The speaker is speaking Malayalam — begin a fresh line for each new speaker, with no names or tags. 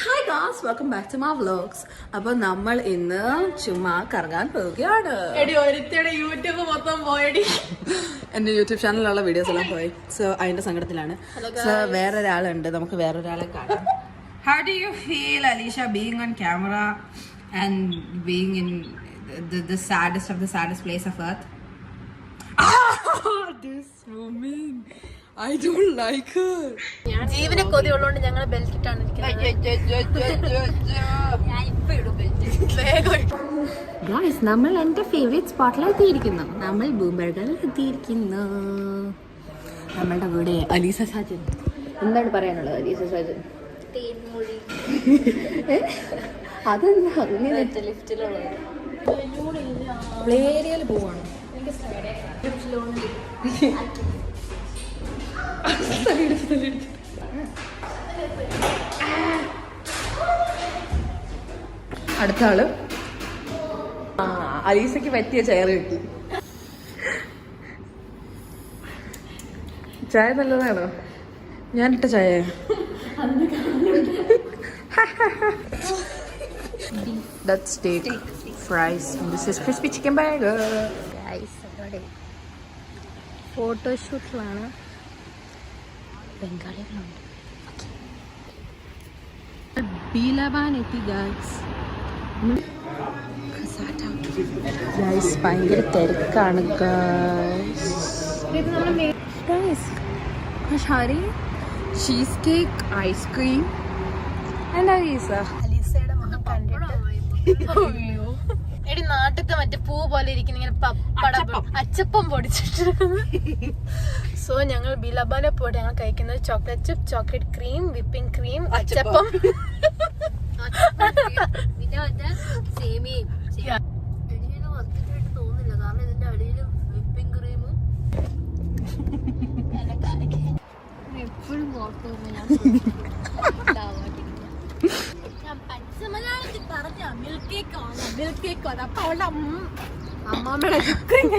Hi guys, welcome back to my vlogs. അപ്പൊ നമ്മൾ ഇന്ന് ചുമ്മാ കറങ്ങാൻ പോവുകയാണ്.
യൂട്യൂബ് മൊത്തം പോയടി.
എന്റെ യൂട്യൂബ് ചാനലിലുള്ള വീഡിയോസ് എല്ലാം പോയി. സോ അതിന്റെ സങ്കടത്തിലാണ്. സോ വേറൊരാളുണ്ട്, നമുക്ക് വേറൊരാളെ കാണാം. How do you feel, Alisha, being on camera and being in the saddest of the saddest place of earth? This woman, I don't like her.
ജീവനെ കൊതിയുള്ളതുകൊണ്ട് ഞങ്ങൾ ബെൽറ്റ് ഇട്ടാണ്
ഗായ്സ്, നമ്മൾ എന്റെ ഫേവറേറ്റ് സ്പോട്ടിൽ എത്തിയിരിക്കുന്നു. നമ്മൾ ബൂംബർഗറിൽ എത്തിയിരിക്കുന്നു. നമ്മളുടെ കൂടെ അലീസ സാജൻ. എന്താണ് പറയാനുള്ളത് അലീസ സാജൻ? അതെന്താ ലിഫ്റ്റിലുള്ളത്? പ്ലേ ഏരിയയിൽ പോവാണ്. അടുത്ത ആള് അലീസയ്ക്ക് പറ്റിയ ചെയർ കിട്ടി. ചായ നല്ലതാണോ? ഞാനിട്ട ചായ. That's steak, fries, and this is crispy chicken burger. ഫോട്ടോഷൂട്ടിലാണ്. ബംഗാളികളുണ്ട്. ബീലബാൻ എത്തി ഗൈസ്. ഗൈസ് ഭയങ്കര തിരക്കാണ് ഗൈസ്. ഷാരി cheese cake, ice cream and Aleesa.
അലീസയുടെ മുഖം കണ്ടിട്ട് എടി നാട്ടിലത്തെ മറ്റേ പൂ പോലെ ഇരിക്കുന്ന ഇങ്ങനെ അച്ചപ്പം പൊടിച്ചിട്ട്. സോ ഞങ്ങൾ ബിലബാനെ പോയിട്ട് ഞങ്ങൾ കഴിക്കുന്നത് chocolate chip, chocolate cream, whipping cream, അച്ചപ്പം, പിന്നെ മറ്റേ സേമിയയും. എനിക്കിത് വർത്തിട്ടായിട്ട് തോന്നുന്നില്ല, കാരണം ഇതിന്റെ അടിയിൽ വിപ്പിംഗ് ക്രീമും എപ്പോഴും ഞാൻ പച്ചമലയാളത്തിൽ പറഞ്ഞ മിൽക്ക് കേക്ക് ആണ്, മിൽക്ക് കേക്ക് ആണ്. അപ്പൊ അവളുടെ അമ്മാമ്മയുടെ